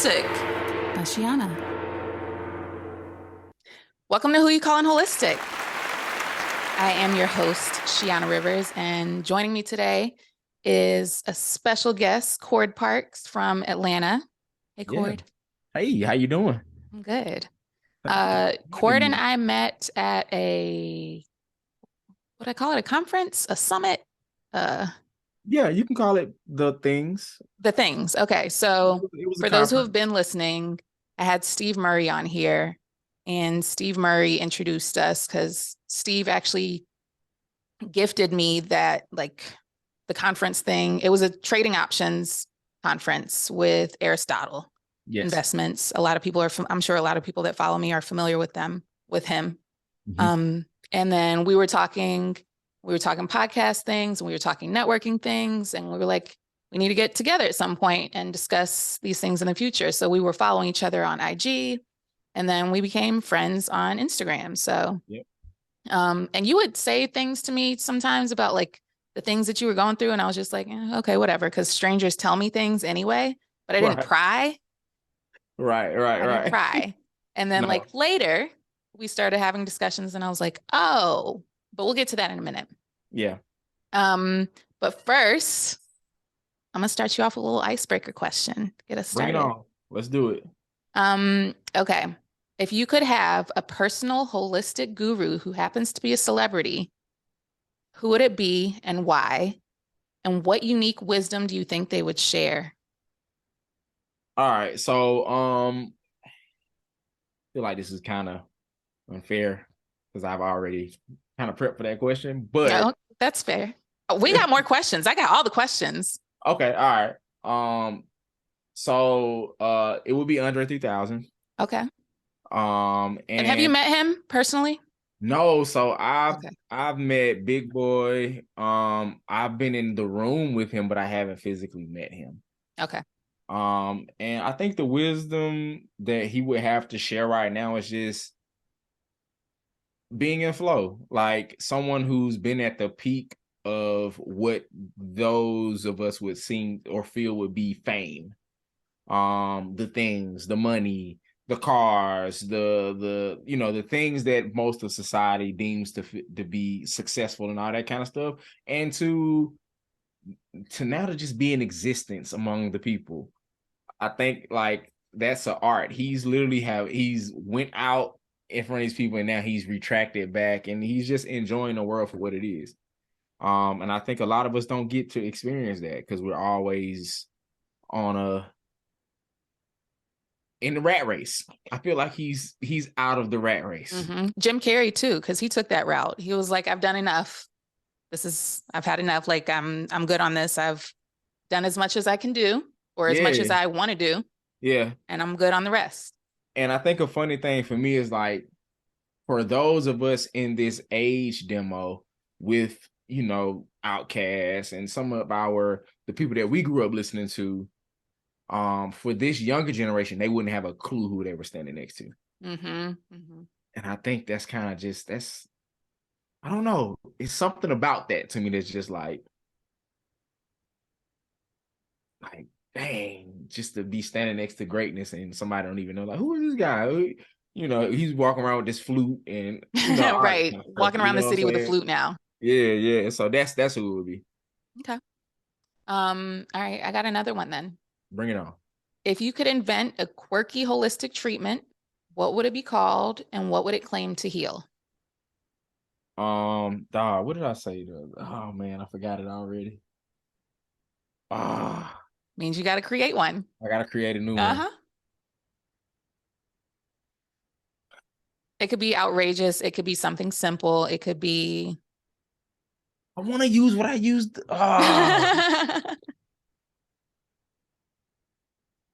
Holistic by Shiana. Welcome to Who You Callin' Holistic. I am your host, Shiana Rivers, and joining me today is a special guest, Cord Parks from Atlanta. Hey, Cord. Hey, how you doing? I'm good. Having Cord and you. I met at what do I call it? A conference? A summit? Uh, Yeah, you can call it the things. the things. Okay, so It was a for those who have conference. been listening, I had Steve Murray on here, and Steve Murray introduced us because Steve actually gifted me that, like, the conference thing. It was a trading options conference with Aristotle Yes. Investments. A lot of people are, I'm sure a lot of people that follow me are familiar with them, with him. Mhm. And then we were talking podcast things, and we were talking networking things, and we were like, we need to get together at some point and discuss these things in the future. So we were following each other on IG, and then we became friends on Instagram. So, Yep. and you would say things to me sometimes about like the things that you were going through, and I was just like, okay, whatever, because strangers tell me things anyway, but I didn't Right. pry. Right. Right. I didn't Right. pry. And then No. like later, we started having discussions, and I was like, oh, but we'll get to that in a minute. Yeah. Um, but first, I'm gonna start you off with a little icebreaker question to get us Bring it started. on. Let's do it. Okay. If you could have a personal holistic guru who happens to be a celebrity, who would it be and why? And what unique wisdom do you think they would share? All right. So, I feel like this is kind of unfair because I've already kind of prepped for that question. But No, that's fair. Oh, we got more questions. I got all the questions. okay. All right. It would be Andre 3000. Okay. And have you And met him personally? no, so I've Okay. I've met Big Boy. I've been in the room with him, but I haven't physically met him. Okay. And I think the wisdom that he would have to share right now is just being in flow, like someone who's been at the peak of what those of us would seem or feel would be fame. The things, the money, the cars, the things that most of society deems to be successful and all that kind of stuff, and to now to just be in existence among the people. I think like that's an art. He's went out in front of these people, and now he's retracted back, and he's just enjoying the world for what it is. And I think a lot of us don't get to experience that because we're always on a in the rat race. I feel like he's out of the rat race. Jim Carrey too, because he took that route. He was like, I've done enough. I've had enough. Like I'm good on this. I've done as much as I can do, or as much as Yeah, I want to do, yeah. and I'm good on the rest. And I think a funny thing for me is like for those of us in this age demo with Outcasts and some of the people that we grew up listening to, for this younger generation, they wouldn't have a clue who they were standing next to. Mm-hmm. Mm-hmm. And I think that's kind of just that's I don't know. It's something about that to me that's just like dang, just to be standing next to greatness and somebody don't even know like who is this guy? He's walking around with this flute and all that Right. kind of stuff. Walking You around the know what I'm city with a saying? flute now. Yeah, yeah. So that's who it would be. Okay. All right, I got another one then. Bring it on. If you could invent a quirky holistic treatment, what would it be called and what would it claim to heal? Dog, what did I say? Oh man, I forgot it already. Ah, Means you got to create one. I gotta create a new one. Uh-huh. It could be outrageous. It could be something simple. It could be I want to use what I used.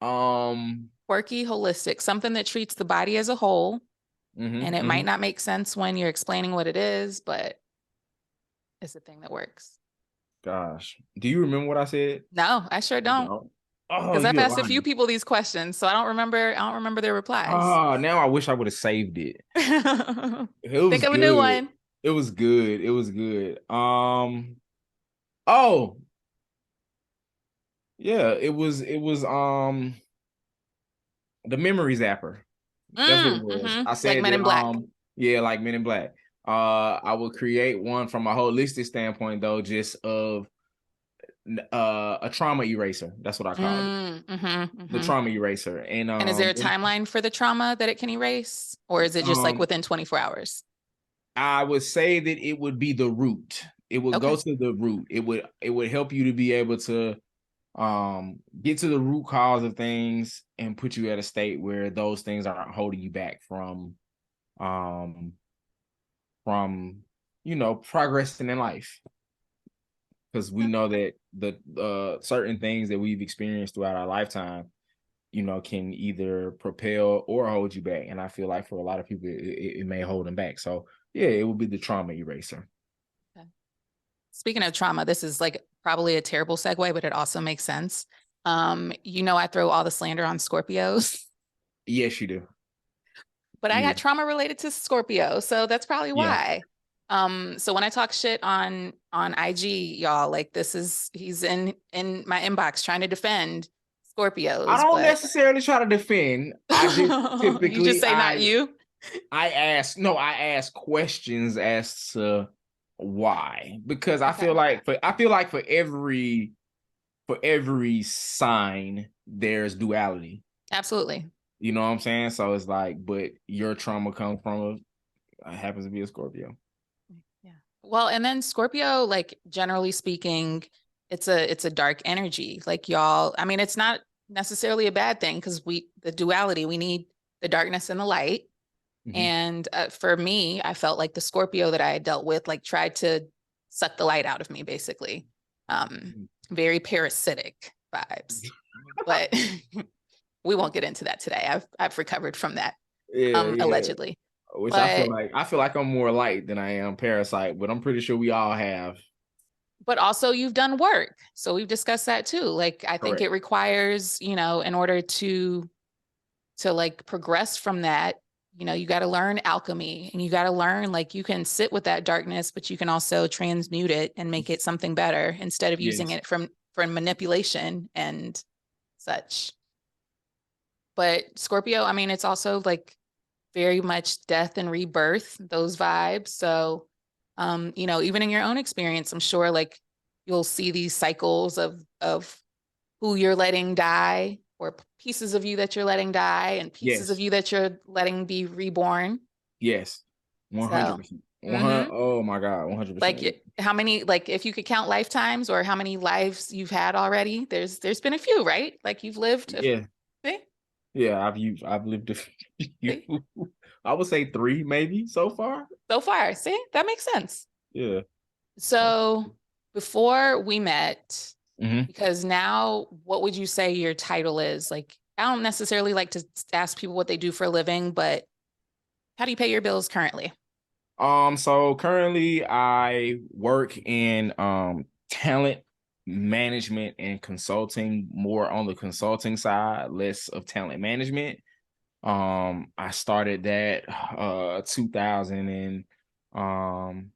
Um, quirky, holistic, something that treats the body as a whole. And it might mhm. not make sense when you're explaining what it is, but it's a thing that works. Gosh, do you remember what I said? No, I sure You don't. don't. Oh, Because I've you're asked a few lying. people these questions, so I don't remember their replies. Oh, now I wish I would have saved it. It Think was of a new good. one. It was good. It was good. Oh, yeah, it was The memory zapper. That's what it was. I Like said Men in that Black. yeah, like Men in Black. I would create one from a holistic standpoint though, just of a trauma eraser. That's what I called it. The trauma eraser. And And is there a timeline for the trauma that it can erase? Or is it just like um within 24 hours? I would say that it would be the root. It would go Okay. to the root. It would help you to be able to get to the root cause of things and put you at a state where those things aren't holding you back um from progressing in life, because we know that the certain things that we've experienced throughout our lifetime can either propel or hold you back, and I feel like for a lot of people it may hold them back. So yeah, it would be the trauma eraser. Okay. Speaking of trauma, this is like probably a terrible segue, but it also makes sense. I throw all the slander on Scorpios, Yes, you do. but I You got do. trauma related to Scorpio, so that's probably Yeah. why. So when I talk shit on IG, y'all, like he's in my inbox trying to defend I Scorpios, don't but necessarily try to defend. I just you just typically say not you. I ask questions as to why, because Okay. I feel like for every sign there's duality. Absolutely. You know what I'm saying? So it's like, but your trauma comes from happens to be a Scorpio. Yeah. Well, and then Scorpio, like generally speaking, it's a dark energy. Like y'all, I mean, it's not necessarily a bad thing because the duality, we need the darkness and the light. Mm-hmm. And for me, I felt like the Scorpio that I had dealt with, like tried to suck the light out of me, basically. Um, Very parasitic vibes, but we won't get into that today. I've recovered from that, Yeah, yeah. allegedly. Which But I feel like I'm more light than I am parasite, but I'm pretty sure we all have. but also you've done work. So we've discussed that too. Like I think Correct. it requires, in order to like progress from that, you got to learn alchemy and you got to learn like you can sit with that darkness, but you can also transmute it and make it something better instead of using Yes. it for manipulation and such. But Scorpio, I mean, it's also like very much death and rebirth, those vibes. So, even in your own experience, I'm sure like you'll see these cycles of who you're letting die or pieces of you that you're letting die and pieces of Yes. you that you're letting be reborn. Yes. So, 100%. 100. mhm. Oh my God. 100%. Like how many, like if you could count lifetimes or how many lives you've had already, there's been a few, right? Like you've lived Yeah. see, Yeah. I've lived a few. see, I would say three maybe so far. so far. See, that makes sense. Yeah. So before we met, Mm-hmm. because now what would you say your title is? Like, I don't necessarily like to ask people what they do for a living, but how do you pay your bills currently? So currently I work in talent management and consulting, more on the consulting side, less of talent management. I started that 2000 and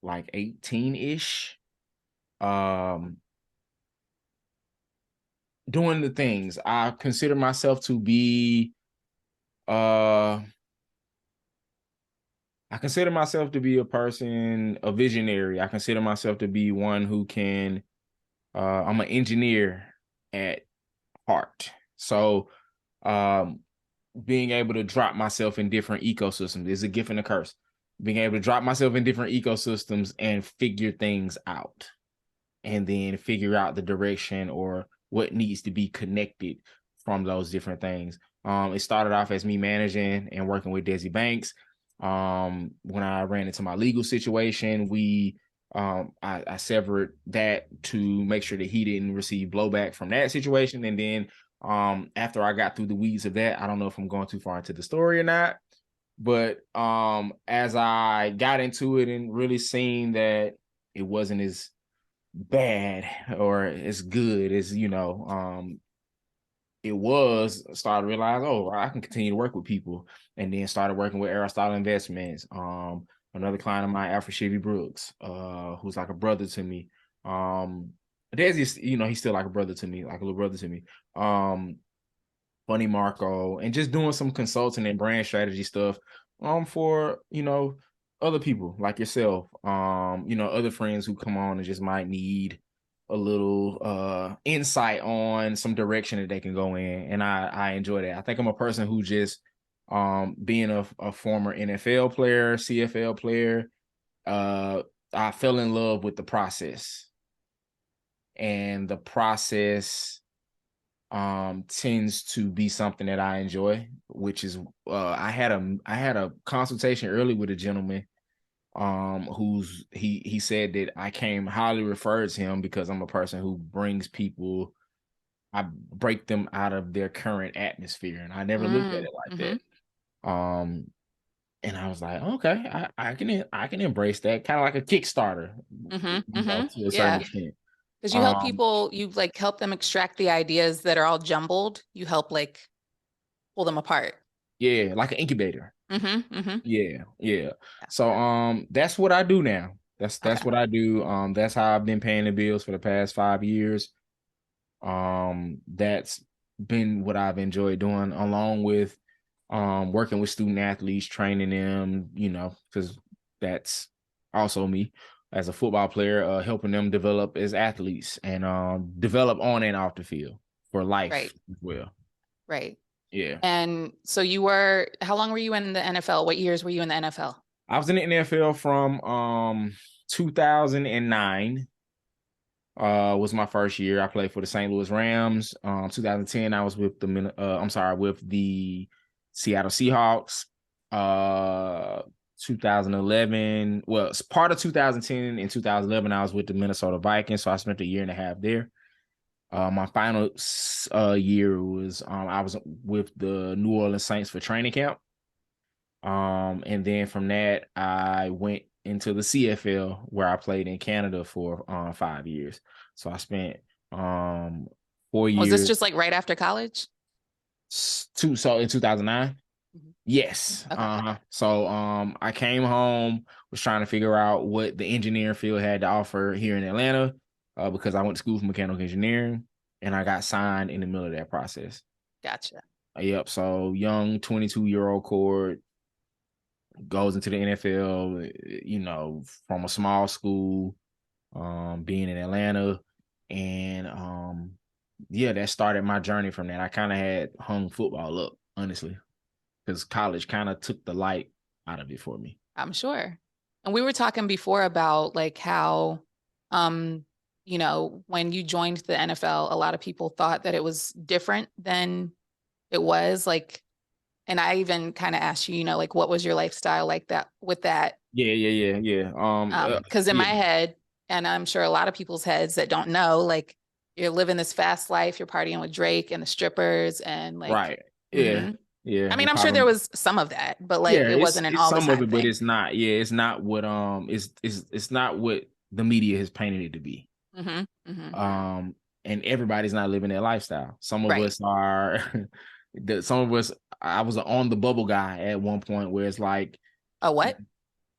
like 18-ish. Um Doing the things. I consider myself to be uh I consider myself to be a person, a visionary. I consider myself to be one who can I'm an engineer at heart. So um being able to drop myself in different ecosystems is a gift and a curse. Being able to drop myself in different ecosystems and figure things out, and then figure out the direction or what needs to be connected from those different things. It started off as me managing and working with Desi Banks. When I ran into my legal situation, I severed that to make sure that he didn't receive blowback from that situation. And then after I got through the weeds of that, I don't know if I'm going too far into the story or not, but as I got into it and really seen that it wasn't as bad or as good as it was, started to realize, oh, I can continue to work with people. And then started working with Aristotle Investments, another client of mine, Alfred Chevy Brooks, who's like a brother to me. There's just, he's still like a brother to me, like a little brother to me. Funny Marco, and just doing some consulting and brand strategy stuff for other people like yourself, other friends who come on and just might need a little insight on some direction that they can go in. And I enjoy that. I think I'm a person who just being a former NFL player, CFL player, I fell in love with the process. And the process tends to be something that I enjoy, which is I had a consultation early with a gentleman who's he said that I came highly referred to him because I'm a person who brings people, I break them out of their current atmosphere, and I never looked at it like Mm-hmm. that. And I was like, okay, I can embrace that, kind of like a Kickstarter, Mm-hmm. Mm-hmm. to a certain Yeah. extent. Because you help Um, people, you like help them extract the ideas that are all jumbled. You help like pull them apart. yeah, like an incubator. Mm-hmm. Mm-hmm. Yeah, yeah. Yeah. So that's what I do now. That's Okay. what I do. That's how I've been paying the bills for the past 5 years. That's been what I've enjoyed doing, along with working with student athletes, training them, because that's also me as a football player, helping them develop as athletes and develop on and off the field for life Right. as well. Right. Yeah. And so how long were you in the NFL? What years were you in the NFL? I was in the NFL from 2009 was my first year. I played for the St. Louis Rams. 2010 I was with with the Seattle Seahawks. 2011, well, it's part of 2010 and 2011 I was with the Minnesota Vikings, so I spent a year and a half there. My final year was I was with the New Orleans Saints for training camp. And then from that, I went into the CFL where I played in Canada for 5 years. So I spent 4 Was this years just like right after college? so in 2009. Mhm. Yes. Okay. So I came home, was trying to figure out what the engineering field had to offer here in Atlanta, because I went to school for mechanical engineering, and I got signed in the middle of that process. Gotcha. Yep. So young 22-year-old cord goes into the NFL, from a small school, being in Atlanta. And yeah, that started my journey from that. I kind of had hung football up, honestly, because college kind of took the light out of it for me. I'm sure. And we were talking before about like how, um, when you joined the NFL, a lot of people thought that it was different than it was. Like, and I even kind of asked you, like, what was your lifestyle like that with that? Yeah, yeah, yeah, yeah. Because in my Yeah, head, and I'm sure a lot of people's heads that don't know, like, you're living this fast life, you're partying with Drake and the strippers, and like, right. Yeah, hmm yeah. I mean, And I'm sure there popping. was some of that, but like, Yeah, it wasn't an it's all the some of time it, but thing. it's not. Yeah, it's not what it's not what the media has painted it to be. Hmm. Hmm. um and everybody's not living that lifestyle. Some of Right. us are some of us, I was an on the bubble guy at one point, where it's like A what?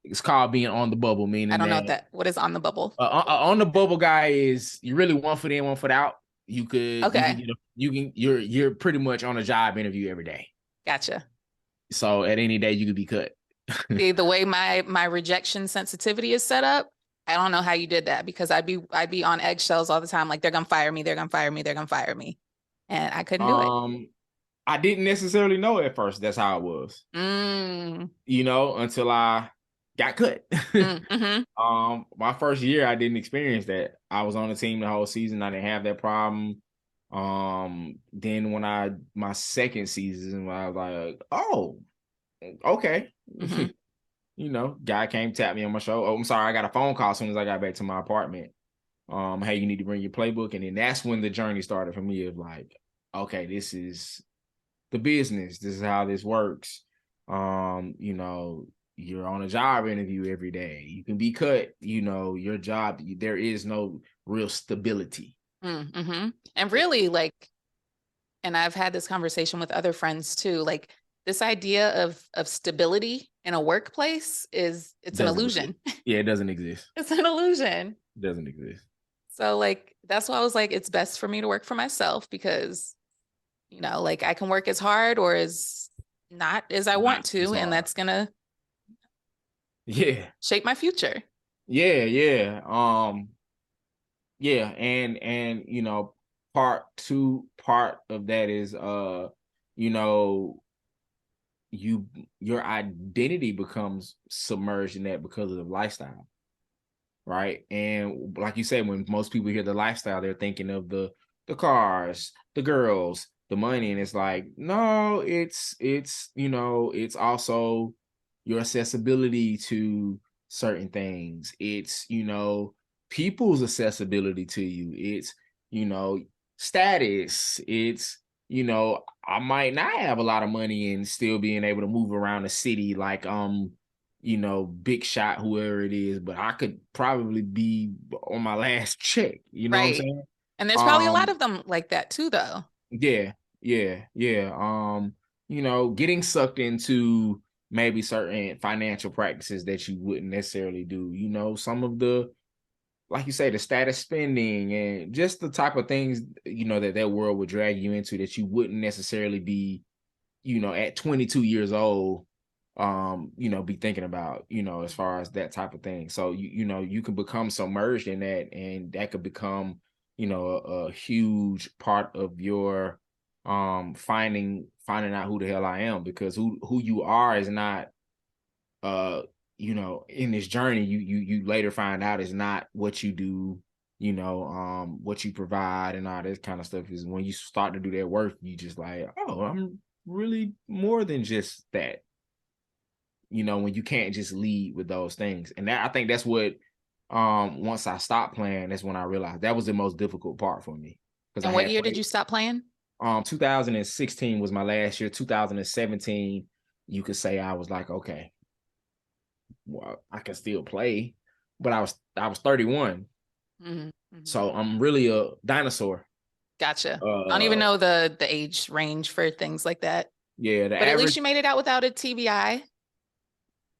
it's called being on the bubble, I meaning don't know that what is on the bubble. on the bubble guy is you really 1 foot in, 1 foot out. You can Okay. get you're pretty much on a job interview every day, Gotcha. so at any day you could be cut. See, the way my rejection sensitivity is set up, I don't know how you did that because I'd be on eggshells all the time. Like they're gonna fire me, they're gonna fire me, they're gonna fire me. And I couldn't do it. um I didn't necessarily know at first that's how it was, Mm, until I got cut. mm-hmm, My first year, I didn't experience that. I was on the team the whole season. I didn't have that problem. Then when my second season, I was like, oh, okay. mm-hmm. Guy came tap me on my shoulder. Oh, I'm sorry, I got a phone call as soon as I got back to my apartment. Hey, you need to bring your playbook. And then that's when the journey started for me of like, okay, this is the business. This is how this works. You're on a job interview every day. You can be cut. Your job, there is no real stability. Mm-hmm. And really, like, and I've had this conversation with other friends too. Like this idea of stability in a workplace it's an Doesn't exist. illusion. Yeah, it doesn't exist. It's an illusion. It doesn't exist. So like that's why I was like, it's best for me to work for myself because you know, like I can work as hard or as not as I Not want as to, and hard. that's gonna Yeah. shape my future. Yeah, yeah. Yeah, and you know, part of that is you know, your identity becomes submerged in that because of the lifestyle, right? And like you said, when most people hear the lifestyle, they're thinking of the cars, the girls, the money, and it's like, no, it's you know, it's also your accessibility to certain things. It's, you know, people's accessibility to you. It's, you know, status. It's, you know, I might not have a lot of money and still being able to move around the city like you know, big shot, whoever it is, but I could probably be on my last check. You know what I'm Right. saying? And there's probably a lot Um, of them like that too, though. yeah, yeah. You know, getting sucked into maybe certain financial practices that you wouldn't necessarily do. You know, some of the, like you say, the status spending and just the type of things, you know, that world would drag you into that you wouldn't necessarily be, you know, at 22 years old, you know, be thinking about, you know, as far as that type of thing. So you know, you can become submerged in that, and that could become, you know, a huge part of your finding out who the hell I am, because who you are is not uh you know, in this journey, you later find out is not what you do, you know, what you provide and all this kind of stuff. Is when you start to do that work, you just like, oh, I'm really more than just that, you know, when you can't just lead with those things. And that, I think that's what, once I stopped playing, that's when I realized that was the most difficult part for me, because I And what had year did played. you stop playing? 2016 was my last year. 2017, you could say I was like, okay, well, I can still play, but I was 31, Hmm. Hmm. so I'm really a dinosaur. Gotcha. I don't even Uh, know the age range for things like that, yeah, the but at least average, you made it out without a TBI,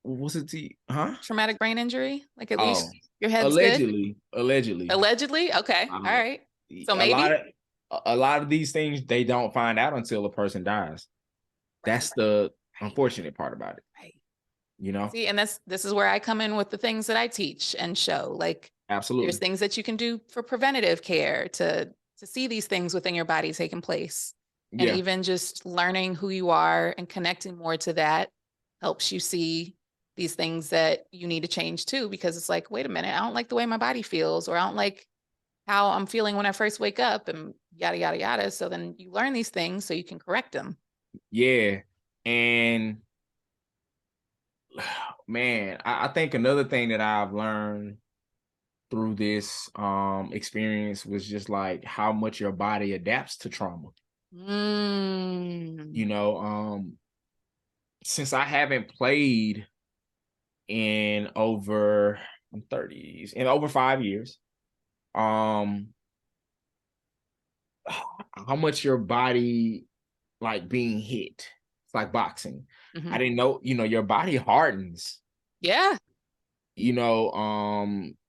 what's it? Huh? traumatic brain injury. Like at Oh, least your head's good. allegedly. Allegedly. Okay. All Uh, right. So a lot maybe. of a lot of these things they don't find out until a person dies. Right. That's the Right. unfortunate part about it, Right. you know? See, and this is where I come in with the things that I teach and show. Like there's Absolutely. things that you can do for preventative care to see these things within your body taking place. And Yeah. even just learning who you are and connecting more to that helps you see these things that you need to change too, because it's like, wait a minute, I don't like the way my body feels, or I don't like how I'm feeling when I first wake up, and yada, yada, yada. So then you learn these things so you can correct them. Yeah. And man, I think another thing that I've learned through this experience was just like how much your body adapts to trauma. Mm. You know, since I haven't played in over, I'm 30s, in over 5 years, um how much your body, like being hit. It's like boxing. I Hmm. didn't know, you know, your body hardens, Yeah. you know,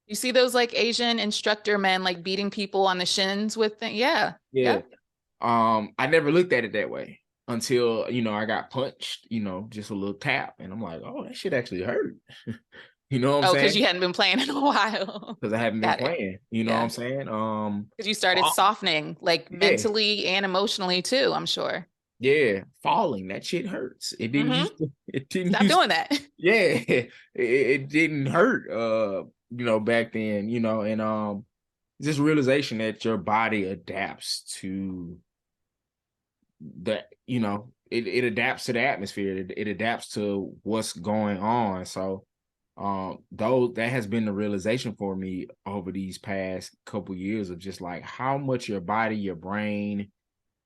You see those like Asian instructor men like beating people on the shins with things. Yeah. yeah. Yep. I never looked at it that way until, you know, I got punched, you know, just a little tap, and I'm like, oh, that shit actually hurt. You know what I'm Oh, because saying? you hadn't been playing in a while. Because I haven't been Got it. playing, you know what Yeah. I'm saying? Because you started Fa- softening like yeah, mentally and emotionally too, I'm sure. yeah, falling, that shit hurts. It didn't Hmm. used to, it didn't Stop used doing that. yeah, it didn't hurt you know, back then, you know, and this realization that your body adapts to that, you know, it adapts to the atmosphere, it adapts to what's going on. So though that has been the realization for me over these past couple years of just like how much your body, your brain,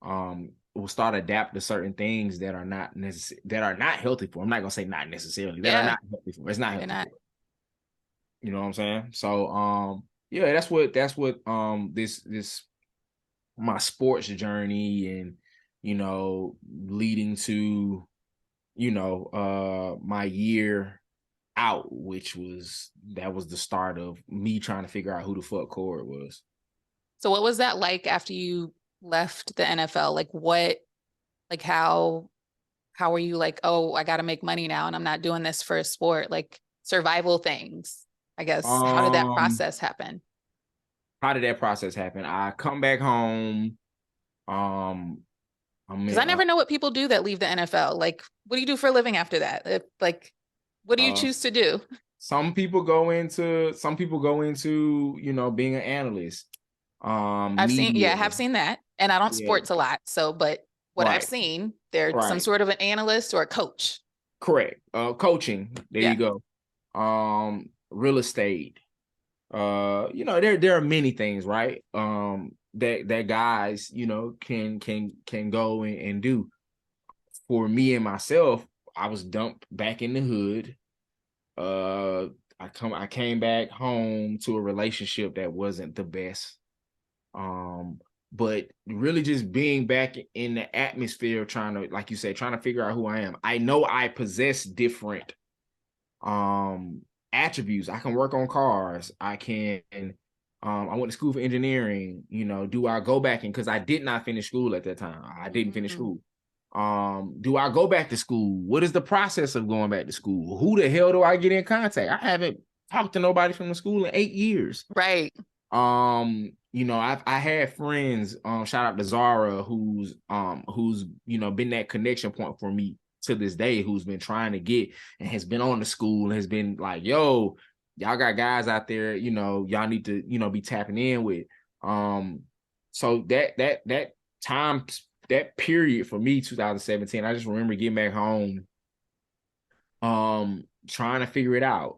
will start adapt to certain things that are not that are not healthy for. I'm not gonna say not necessarily, that are Yeah. not healthy for. It's not They're healthy not. for. You know what I'm saying? So yeah, that's what this my sports journey, and you know, leading to, you know, my year out, which was, that was the start of me trying to figure out who the fuck Cord was. So what was that like after you left the NFL? Like what? Like how are you like, oh, I got to make money now and I'm not doing this for a sport, like survival things, I guess. How did that Um, process happen? how did that process happen? I come back home. Um, I Because mean, I never know what people do that leave the NFL. Like, what do you do for a living after that? Like, what do you uh, choose to do? some people go into, being an analyst, Yeah, I media. have seen that. And I don't Yeah, sports a lot. So, but what I've right, seen, they're some right, sort of an analyst or a coach. correct. Coaching. There Yeah. you go. Real estate. There are many things, right? That guys, can go and do. For me and myself, I was dumped back in the hood. Uh, I came back home to a relationship that wasn't the best. But really just being back in the atmosphere, trying to, like you said, trying to figure out who I am. I know I possess different attributes. I can work on cars. I went to school for engineering. Do I go back in, because I did not finish school at that time. I didn't finish Mm, school. Do I go back to school? What is the process of going back to school? Who the hell do I get in contact? I haven't talked to nobody from the school in 8 years. right. I had friends, shout out to Zara, who's been that connection point for me to this day, who's been trying to get and has been on the school and has been like, yo, y'all got guys out there, y'all need to, be tapping in with. So that time, that period for me, 2017, I just remember getting back home, trying to figure it out.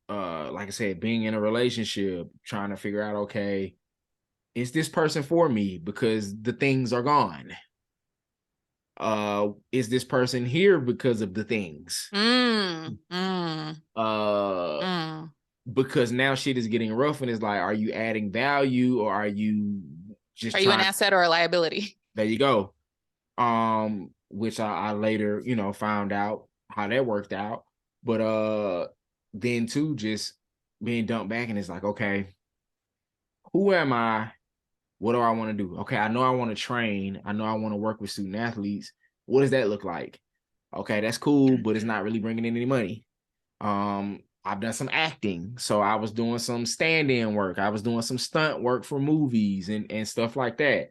Like I said, being in a relationship, trying to figure out, okay, is this person for me? Because the things are gone. Is this person here because of the things? Mm, mm, Uh, mm. because now shit is getting rough, and it's like, are you adding value, or are you Are just you an trying? asset or a liability? There you go. Which I later, found out how that worked out. But then too, just being dumped back, and it's like, okay, who am I? What do I want to do? Okay, I know I want to train. I know I want to work with student athletes. What does that look like? Okay, that's cool, but it's not really bringing in any money. I've done some acting, so I was doing some stand-in work. I was doing some stunt work for movies and stuff like that.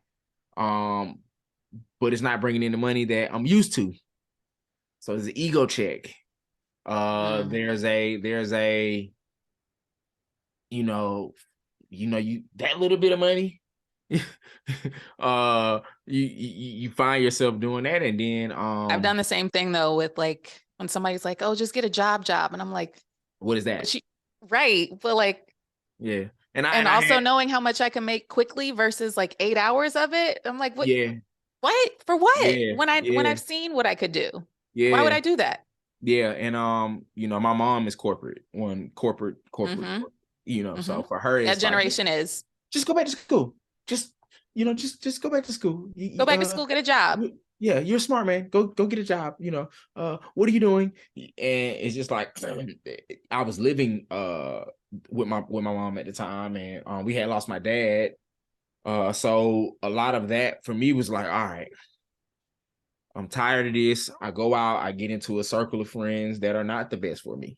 Um, but it's not bringing in the money that I'm used to. So there's an ego check. Mm. There's a you know you that little bit of money. You find yourself doing that, and then I've done the same thing though with like when somebody's like, "Oh, just get a job," and I'm like, what is "But that? you, right?" But like, Yeah, and I and and I also had knowing how much I can make quickly versus like 8 hours of it, I'm like, "What? yeah What for what?" yeah When yeah I've seen what I could do, why would yeah I do that? yeah, and my mom is corporate, Mm-hmm. Mm-hmm. so for her That it's like, generation is just go back to school. Just go back to school. go back to school, get a job. Yeah, you're a smart man. Go get a job. What are you doing? And it's just like I was living with my mom at the time, and we had lost my dad. So a lot of that for me was like, all right, I'm tired of this. I go out, I get into a circle of friends that are not the best for me.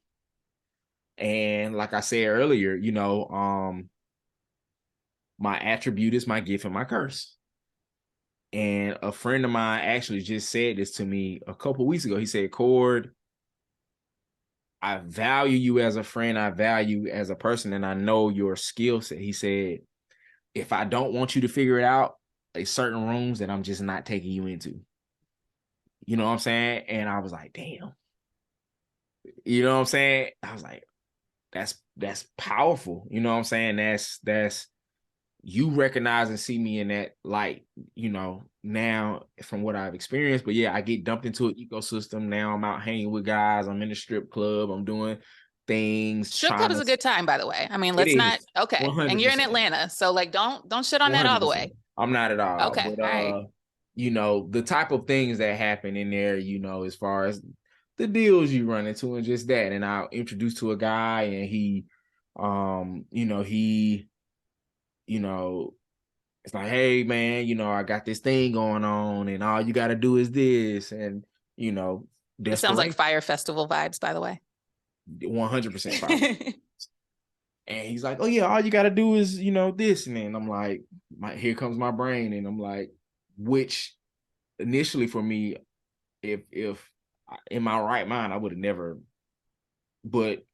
And like I said earlier, my attribute is my gift and my curse. And a friend of mine actually just said this to me a couple weeks ago. He said, Cord, I value you as a friend. I value you as a person, and I know your skill set. He said, if I don't want you to figure it out, there's certain rooms that I'm just not taking you into. You know what I'm saying? And I was like, damn. You know what I'm saying? I was like, that's powerful. You know what I'm saying? That's you recognize and see me in that light, now from what I've experienced. But yeah, I get dumped into an ecosystem. Now I'm out hanging with guys. I'm in the strip club. I'm doing things, Strip club trying is to. a good time, by the way. I mean, It let's not. is Okay, and you're in 100%. Atlanta, so like, don't shit on that all the 100%. way. I'm not at all. Okay, But all right. the type of things that happen in there, as far as the deals you run into and just that. And I'll introduce to a guy, and he, he, you know, it's like, hey man, I got this thing going on, and all you got to do is this, and It sounds like desperation, Fire Festival vibes, by the way. 100% fire. And he's like, oh yeah, all you got to do is this, and then I'm like, here comes my brain, and I'm like, which initially for me, if in my right mind, I would have never, but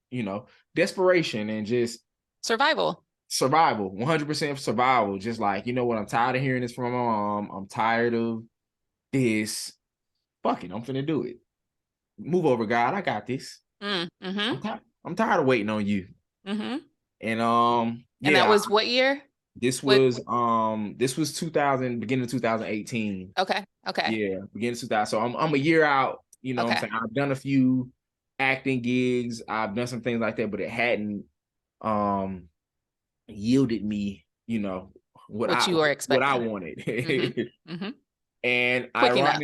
desperation and just Survival. survival, 100% survival. Just like, what, I'm tired of hearing this from my mom. I'm tired of this. Fuck it, I'm finna do it. Move over, God. I got this. Mm-hmm. I'm tired of waiting on you. Mm-hmm. And And that yeah, was what year? this What? was 2000, beginning of 2018. Okay. Okay. Yeah, beginning of 2000. So I'm a year out. You know what I'm Okay. saying? I've done a few acting gigs. I've done some things like that, but it hadn't yielded me, what What I you were what I expecting. wanted. Mm-hmm. Mm-hmm. And Quick enough.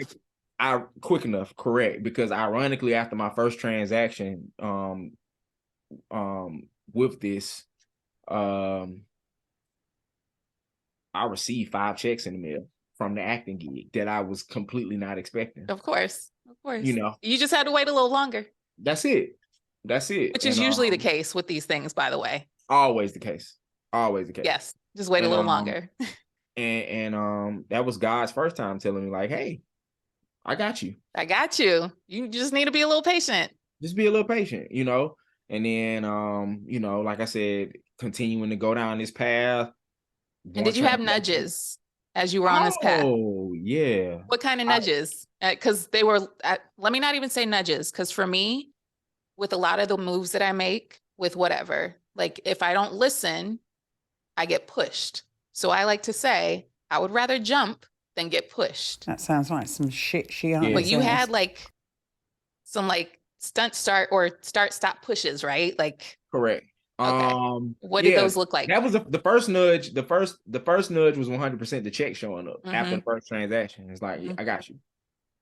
quick enough, correct? Because ironically, after my first transaction, with this, I received 5 checks in the mail from the acting gig that I was completely not expecting. Of course. Of You course. know, You just had to wait a little longer, that's it. That's it. which is And usually the case with these things, by the way. always the case. Always the case. Yes. Just wait a And little longer. that was God's first time telling me, like, hey, I got you. I got you. You just need to be a little patient. Just be a little patient, And then like I said, continuing to go down this path. And One did you have transaction. nudges as you were on this path? Oh, yeah. What kind of nudges? Because they were, let me not even say nudges, because for me, with a lot of the moves that I make, with whatever, like if I don't listen, I get pushed. So I like to say, I would rather jump than get pushed. That sounds like some shit she Yeah. But you had answers. like some like stunt start or start stop pushes, right? Like, Correct. okay. What did Yeah, those look like? that was the first nudge. The first nudge was 100% the check showing up after the first transaction. It's like, I got you.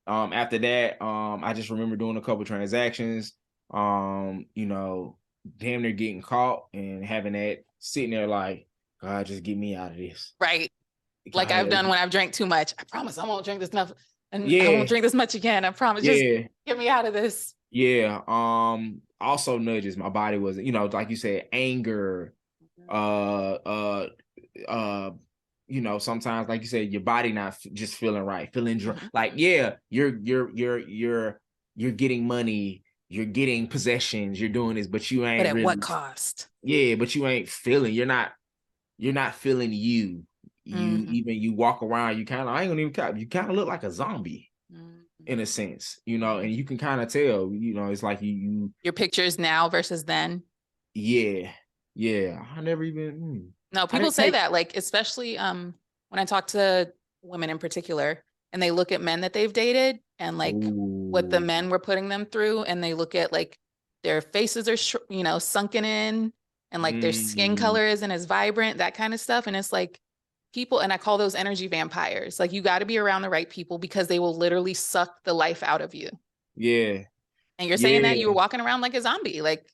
After that, I just remember doing a couple transactions, damn near getting caught and having that sitting there like, God, just get me out of this. Right. Like God, I've done when I've drank too much. I promise I won't drink this enough. And I yeah, won't drink this much again. I promise. Just yeah, get me out of this. yeah. Also nudges. My body was, like you said, anger, sometimes, like you said, your body not just feeling right, feeling like, yeah, you're getting money, you're getting possessions, you're doing this, but you ain't But at really, what cost? yeah, but you ain't feeling, you're not feeling you. Even you walk around, you kind of, I ain't gonna even count, you kind of look like a zombie in a sense, and you can kind of tell, it's like you your pictures now versus then. Yeah, I never even. No, people say that, like, especially when I talk to women in particular, and they look at men that they've dated and like what the men were putting them through, and they look at like their faces are sunken in, and like their skin color isn't as vibrant, that kind of stuff. And it's like people, and I call those energy vampires. Like you got to be around the right people because they will literally suck the life out of you. Yeah. And you're saying that you were walking around like a zombie, like.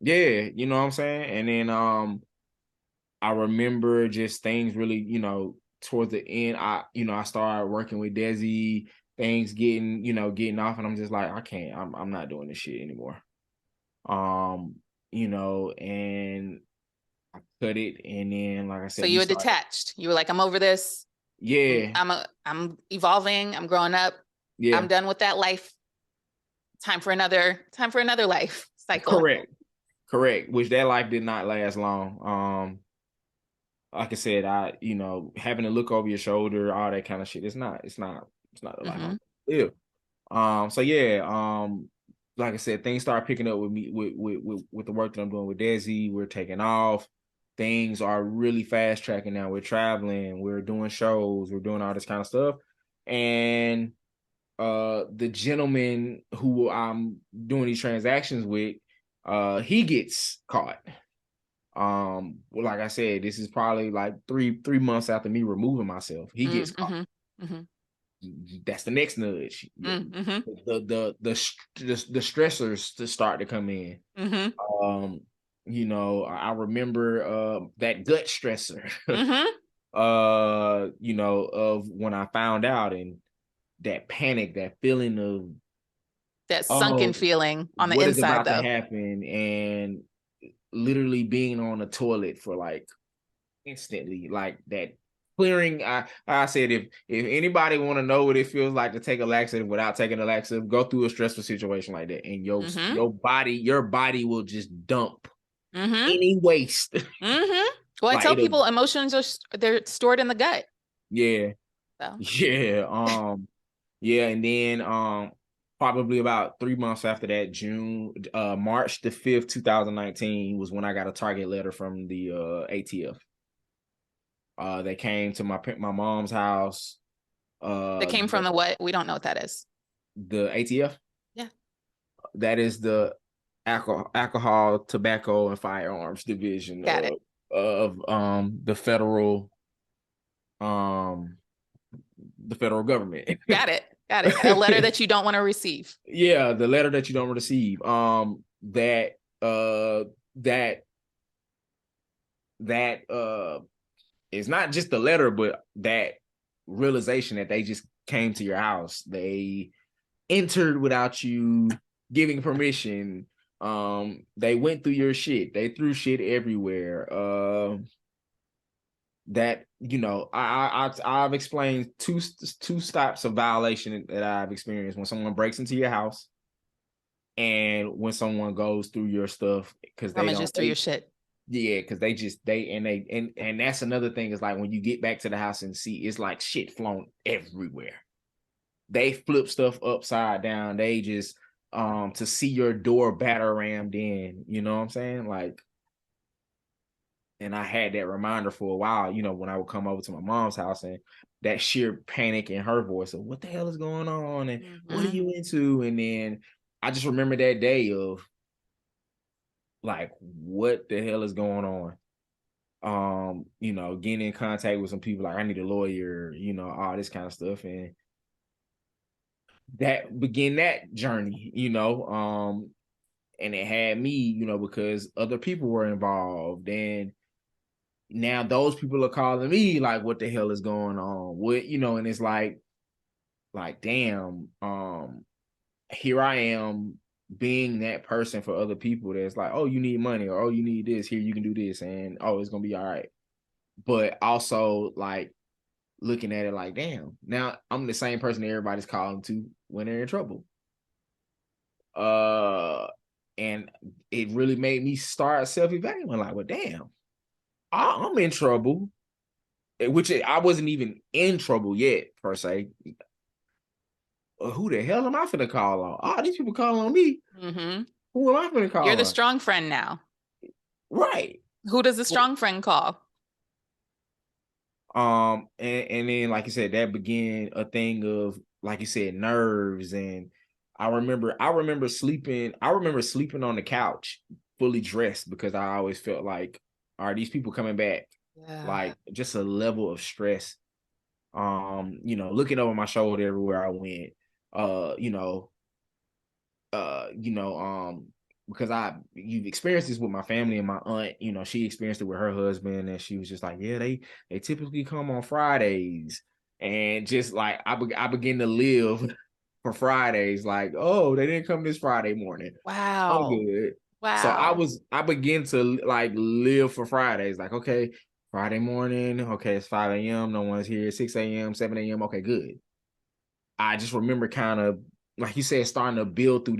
Yeah, you know what I'm saying? And then I remember just things really, towards the end, I started working with Desi, things getting off, and I'm just like, I can't, I'm not doing this shit anymore. And I cut it, and then like I said, So you were detached. You were like, I'm over this. Yeah. I'm evolving, I'm growing up. Yeah. I'm done with that life. Time for another life cycle. Correct. Which that life did not last long. Like I said, having to look over your shoulder, all that kind of shit. It's not a life. Yeah. So yeah, like I said, things start picking up with me with the work that I'm doing with Desi. We're taking off. Things are really fast tracking now. We're traveling, we're doing shows, we're doing all this kind of stuff. And the gentleman who I'm doing these transactions with, he gets caught. Well, like I said, this is probably like three months after me removing myself. He gets caught. That's the next nudge. The stressors to start to come in. I remember that gut stressor. you know, of when I found out, and that panic, that feeling of, That sunken oh, feeling on the what is inside, about to though. happen, and literally being on the toilet for like instantly, like that clearing. I said, if anybody want to know what it feels like to take a laxative without taking a laxative, go through a stressful situation like that, and Mm-hmm. your body will just dump Mm-hmm. any waste. Mm-hmm. Well, I Like tell it'll, people emotions are they're stored in the gut. yeah, So yeah, yeah, and then probably about 3 months after that, March the 5th, 2019 was when I got a target letter from the ATF. They came to my mom's house. that came from the what? We don't know what that is. The ATF, Yeah. that is the alcohol, tobacco, and firearms division Got it. of um the federal government. Got it. Got it. A letter that you don't want to receive. Yeah, the letter that you don't receive. That that is not just the letter, but that realization that they just came to your house. They entered without you giving permission. They went through your shit. They threw shit everywhere. That, you know, I've explained two stops of violation that I've experienced: when someone breaks into your house, and when someone goes through your stuff because they Rummages don't. through your shit. Yeah, because and that's another thing, is like when you get back to the house and see it's like shit flown everywhere. They flip stuff upside down. They just to see your door batter rammed in, you know what I'm saying? Like, and I had that reminder for a while, you know, when I would come over to my mom's house, and that sheer panic in her voice of what the hell is going on, and what are Mm-hmm. you into? And then I just remember that day of like, what the hell is going on? You know, getting in contact with some people, like I need a lawyer, you know, all this kind of stuff. And that began that journey, you know. And it had me, you know, because other people were involved, and now those people are calling me like, what the hell is going on? What, you know, and it's like damn, here I am being that person for other people that's like, oh, you need money, or oh, you need this, here, you can do this, and oh, it's gonna be all right. But also like looking at it like, damn, now I'm the same person that everybody's calling to when they're in trouble. And it really made me start self-evaluating, like, well, damn, I'm in trouble, which I wasn't even in trouble yet, per se. Who the hell am I finna call on? Oh, these people calling on me. Mm-hmm. Who am I finna call You're the on? strong friend now. Right. Who does the strong friend call? And then, like you said, that began a thing of, like you said, nerves. And I remember sleeping on the couch fully dressed, because I always felt like, are these people coming back? Yeah. Like, just a level of stress. You know, looking over my shoulder everywhere I went. You know, because you've experienced this with my family, and my aunt, you know, she experienced it with her husband, and she was just like, yeah, they typically come on Fridays. And just like I begin to live for Fridays, like, oh, they didn't come this Friday morning, I'm Wow. good. So Wow. I begin to like live for Fridays, like, okay, Friday morning, okay, it's 5 a.m, no one's here, 6 a.m, 7 a.m, okay, good. I just remember kind of, like you said, starting to build through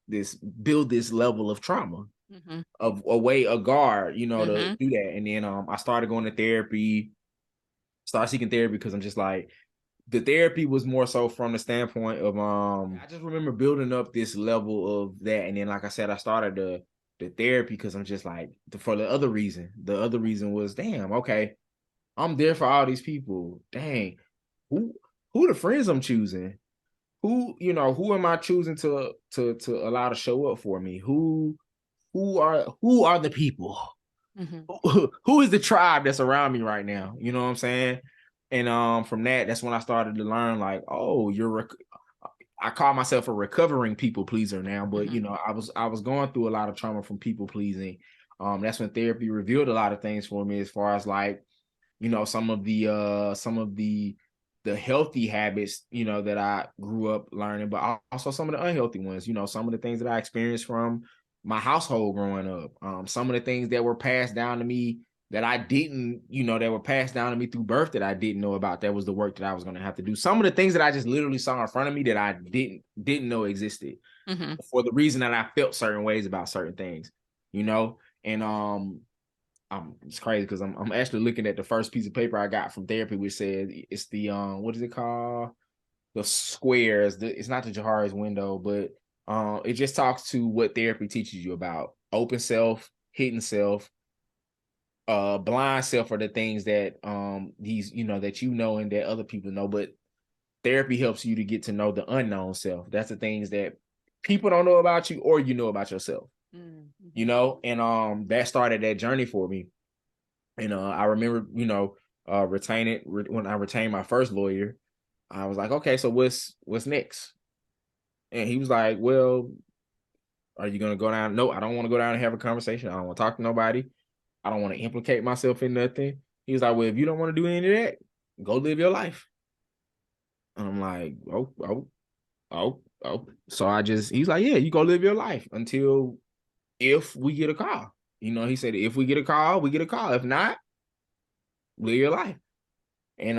this level of trauma, Mm-hmm. of a guard, you know, to Mm-hmm. do that. And then I started going to therapy, started seeking therapy, because I'm just like, the therapy was more so from the standpoint of I just remember building up this level of that. And then, like I said, I started the therapy because I'm just like, for the other reason. The other reason was, damn, okay, I'm there for all these people. Dang, who the friends I'm choosing? Who am I choosing to allow to show up for me? Who are the people? Mm-hmm. Who is the tribe that's around me right now? You know what I'm saying? And from that's when I started to learn, like, oh, I call myself a recovering people pleaser now, but Mm-hmm. you know, I was going through a lot of trauma from people pleasing. That's when therapy revealed a lot of things for me, as far as like, you know, some of the healthy habits, you know, that I grew up learning, but also some of the unhealthy ones, you know, some of the things that I experienced from my household growing up, some of the things that were passed down to me that I didn't, you know, that were passed down to me through birth that I didn't know about. That was the work that I was going to have to do. Some of the things that I just literally saw in front of me that I didn't know existed, for the reason that I felt certain ways about certain things, you know. And it's crazy because I'm actually looking at the first piece of paper I got from therapy, which says it's the what is it called? The squares. It's not the Johari's window, but it just talks to what therapy teaches you about open self, hidden self, blind self are the things that these, you know, that you know and that other people know, but therapy helps you to get to know the unknown self. That's the things that people don't know about you or you know about yourself. You know, and that started that journey for me. And I remember, you know, when I retained my first lawyer, I was like, okay, so what's next? And he was like, well, are you gonna go down? No, I don't want to go down and have a conversation. I don't want to talk to nobody. I don't want to implicate myself in nothing. He was like, well, if you don't want to do any of that, go live your life. And I'm like, oh. So he's like, yeah, you go live your life until if we get a call. You know, he said, if we get a call, we get a call. If not, live your life. And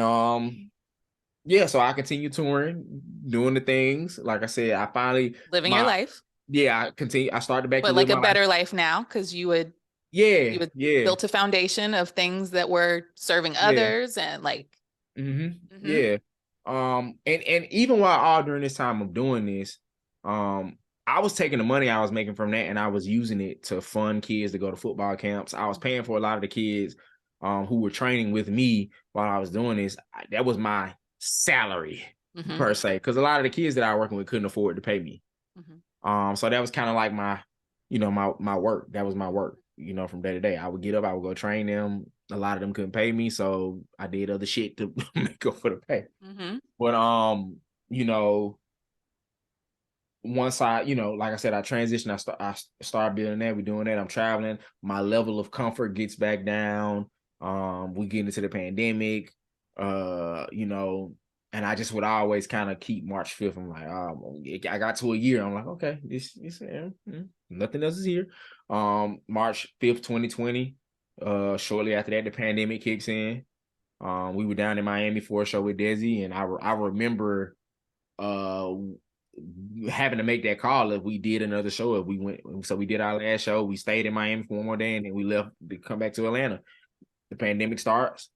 yeah, so I continue touring, doing the things. Like I said, I finally living your life. Yeah, I started back but to like live a my better life. life now, because you had Yeah. built a foundation of things that were serving Yeah. others and like Yeah. And even while all during this time of doing this, I was taking the money I was making from that and I was using it to fund kids to go to football camps. I was paying for a lot of the kids who were training with me while I was doing this. That was my salary per se, because a lot of the kids that I was working with couldn't afford to pay me. So that was kind of like my, you know, my work. That was my work, you know, from day to day. I would get up, I would go train them. A lot of them couldn't pay me, so I did other shit to make up for the pay. But you know, once I, you know, like I said, I transitioned. I started building that. We're doing that. I'm traveling. My level of comfort gets back down. We get into the pandemic. You know, and I just would always kind of keep March 5th. I'm like, I got to a year. I'm like, okay, this nothing else is here. March 5th, 2020. Shortly after that, the pandemic kicks in. We were down in Miami for a show with Desi, and I remember having to make that call if we did another show. If we went, so we did our last show, we stayed in Miami for one more day, and then we left to come back to Atlanta. The pandemic starts.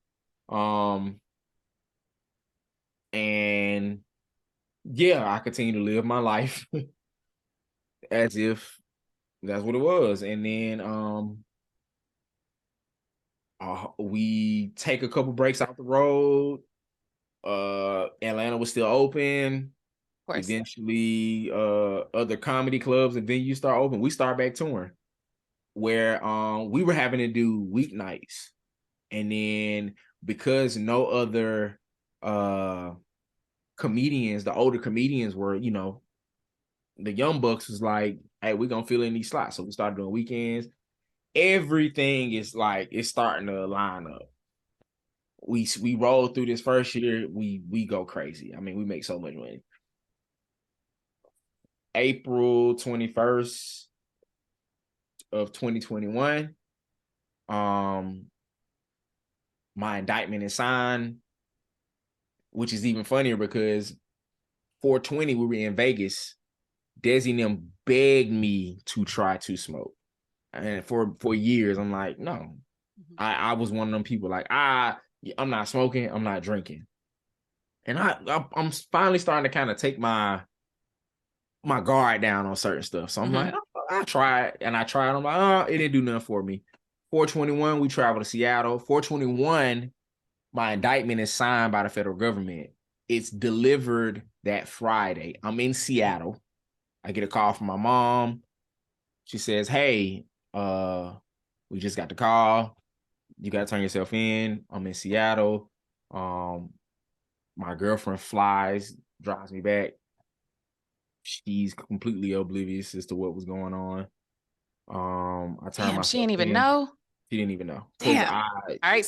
And yeah, I continue to live my life as if that's what it was. And then we take a couple breaks off the road. Atlanta was still open. Eventually, other comedy clubs and venues start open. We start back touring, where we were having to do weeknights, and then because no other comedians, the older comedians were, you know, the young bucks was like, hey, we're gonna fill in these slots. So we started doing weekends. Everything is like, it's starting to line up. We roll through this first year, we go crazy. I mean, we make so much money. April 21st of 2021, my indictment is signed, which is even funnier because 420, we were in Vegas. Desi and them begged me to try to smoke. And for years, I'm like, no. I was one of them people like, I'm not smoking, I'm not drinking. And I'm finally starting to kind of take my guard down on certain stuff. So I'm like, I tried, and I tried. I'm like, it didn't do nothing for me. 421, we traveled to Seattle. 421, my indictment is signed by the federal government. It's delivered that Friday. I'm in Seattle. I get a call from my mom. She says, hey, we just got the call. You got to turn yourself in. I'm in Seattle. My girlfriend flies, drives me back. She's completely oblivious as to what was going on. I turned myself she didn't even in. know. She didn't even know. Damn. All right,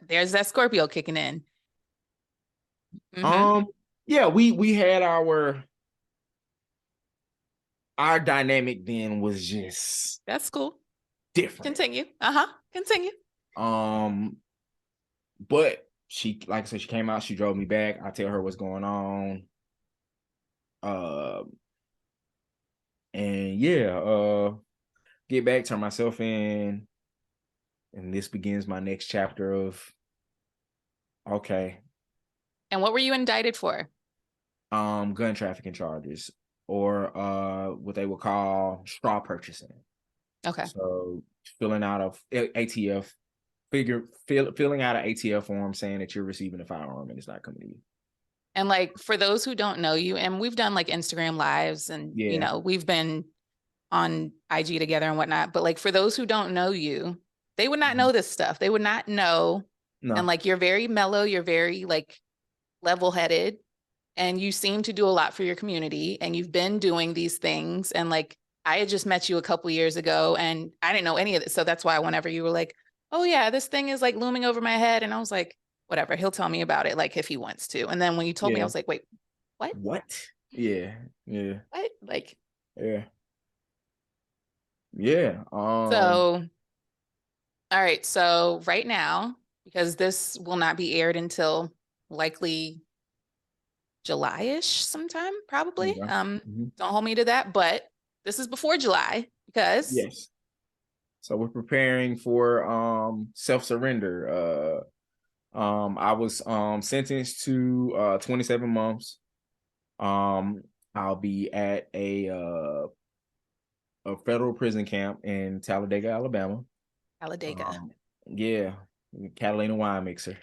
there's that Scorpio kicking in. Yeah, we had our dynamic then was just that's cool. Different. Continue. Continue. But she, like I said, she came out, she drove me back. I tell her what's going on. And yeah, get back, turn myself in, and this begins my next chapter of okay. And what were you indicted for? Gun trafficking charges, or what they would call straw purchasing. Okay. So filling out of ATF filling out an ATF form saying that you're receiving a firearm and it's not coming to you. And like, for those who don't know you, and we've done like Instagram lives and, you know, we've been on IG together and whatnot, but like, for those who don't know you, they would not know this stuff. They would not know. No. And like, you're very mellow, you're very like level-headed, and you seem to do a lot for your community, and you've been doing these things. And like, I had just met you a couple years ago and I didn't know any of this. So that's why whenever you were like, oh yeah, this thing is like looming over my head, and I was like, whatever, he'll tell me about it, like if he wants to. And then when you told me, I was like, wait, what? What? Yeah. What? Like, yeah. So, all right. So right now, because this will not be aired until likely July-ish sometime, probably. Don't hold me to that, but this is before July because yes. So we're preparing for self-surrender. I was sentenced to 27 months. I'll be at a federal prison camp in Talladega, Alabama. Talladega. Yeah, Catalina wine mixer.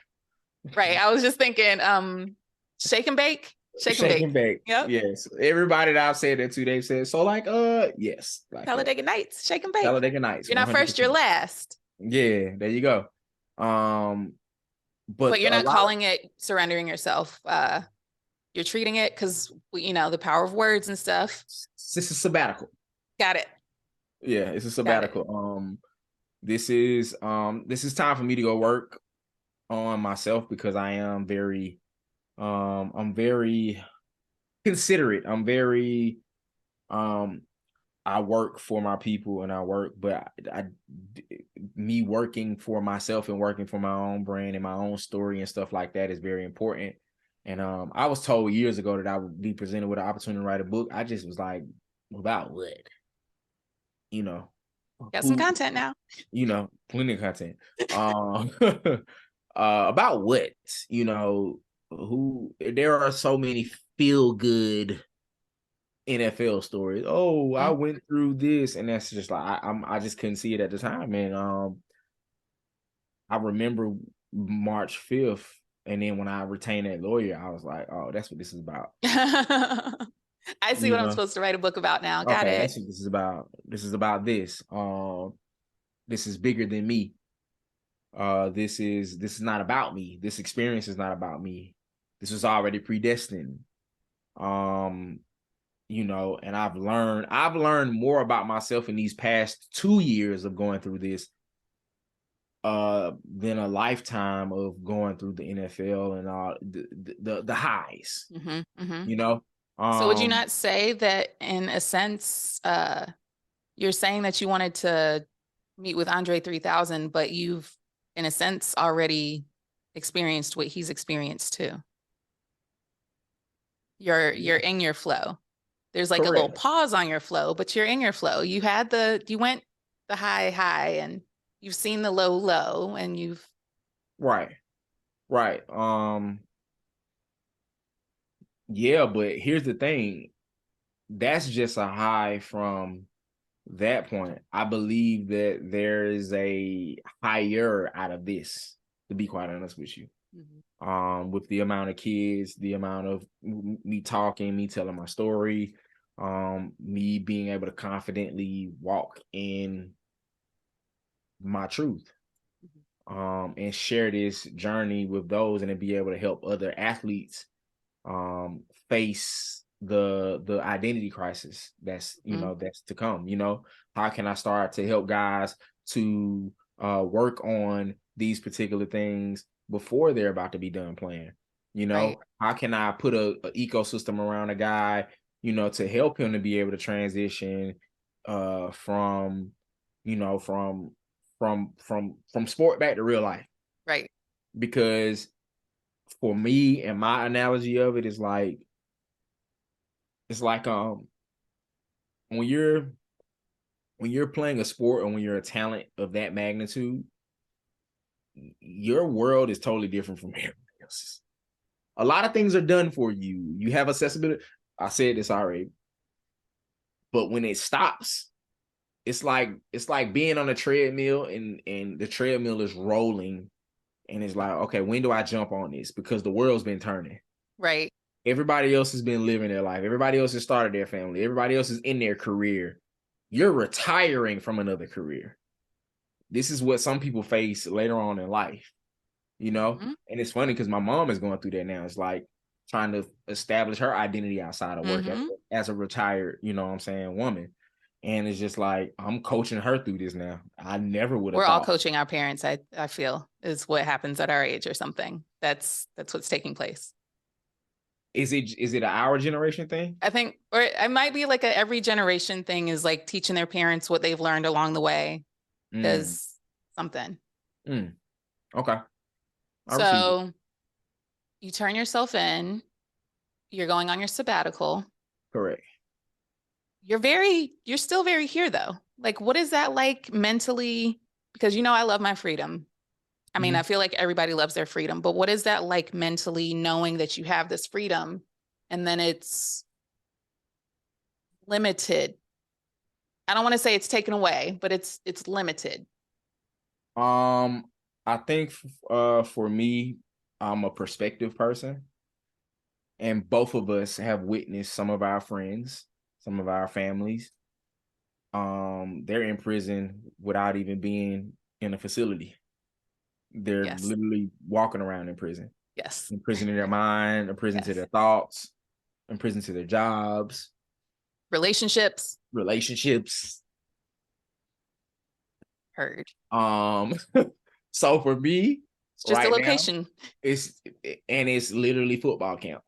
Right. I was just thinking, shake and bake. Shake and bake. Yep. Yes. Everybody that I've said that to, they've said, so like, yes. Like Talladega Nights, shake and bake. Talladega Nights. You're not 100%. First, you're last. Yeah, there you go. But you're not calling it surrendering yourself. You're treating it, because you know the power of words and stuff. This is sabbatical. Got it. Yeah, it's a sabbatical. This is time for me to go work on myself, because I am very I'm very considerate. I'm very I work for my people, and but me working for myself and working for my own brand and my own story and stuff like that is very important. And I was told years ago that I would be presented with an opportunity to write a book. I just was like, about what? You know, got some content now. You know, plenty of content. About what? You know, there are so many feel good NFL stories. Oh, I went through this, and that's just like I just couldn't see it at the time. And I remember March 5th, and then when I retained that lawyer, I was like, oh, that's what this is about. I see what I'm supposed to write a book about now. Got it. That's what this is about. This is about this. This is bigger than me. This is not about me. This experience is not about me. This was already predestined. You know, and I've learned more about myself in these past 2 years of going through this than a lifetime of going through the NFL and all the highs. You know. So would you not say that in a sense, you're saying that you wanted to meet with Andre 3000, but you've in a sense already experienced what he's experienced too? You're in your flow. There's like a little pause on your flow, but you're in your flow. You went the high, and you've seen the low, and you've right. Yeah, but here's the thing. That's just a high from that point. I believe that there is a higher out of this, to be quite honest with you. With the amount of kids, the amount of me talking, me telling my story, me being able to confidently walk in my truth, and share this journey with those, and then be able to help other athletes face the identity crisis that's that's to come. You know, how can I start to help guys to work on these particular things before they're about to be done playing. You know, Right. how can I put a ecosystem around a guy, you know, to help him to be able to transition from, you know, from sport back to real life. Right. Because for me, and my analogy of it is like, it's like when you're playing a sport or when you're a talent of that magnitude, your world is totally different from everybody else's. A lot of things are done for you. You have accessibility. I said this already, but when it stops, it's like being on a treadmill and the treadmill is rolling, and it's like, okay, when do I jump on this? Because the world's been turning. Right. Everybody else has been living their life. Everybody else has started their family. Everybody else is in their career. You're retiring from another career. This is what some people face later on in life, you know? Mm-hmm. And it's funny because my mom is going through that now. It's like trying to establish her identity outside of work as a retired, you know what I'm saying, woman. And it's just like, I'm coaching her through this now. I never would have We're thought. all coaching our parents, I feel, is what happens at our age or something. That's what's taking place. Is it our generation thing? I think, or it might be like a every generation thing, is like teaching their parents what they've learned along the way. Does something. Okay. So you turn yourself in, you're going on your sabbatical. Correct. You're still very here though. Like, what is that like mentally? Because you know, I love my freedom. I mean, I feel like everybody loves their freedom, but what is that like mentally, knowing that you have this freedom and then it's limited? I don't want to say it's taken away, but it's limited. I think for me, I'm a perspective person, and both of us have witnessed some of our friends, some of our families. They're in prison without even being in a facility. They're literally walking around in prison. Yes. In prison in their mind, in prison to their thoughts, in prison to their jobs, relationships. Heard. So for me, it's just a location. Now, it's literally football camp.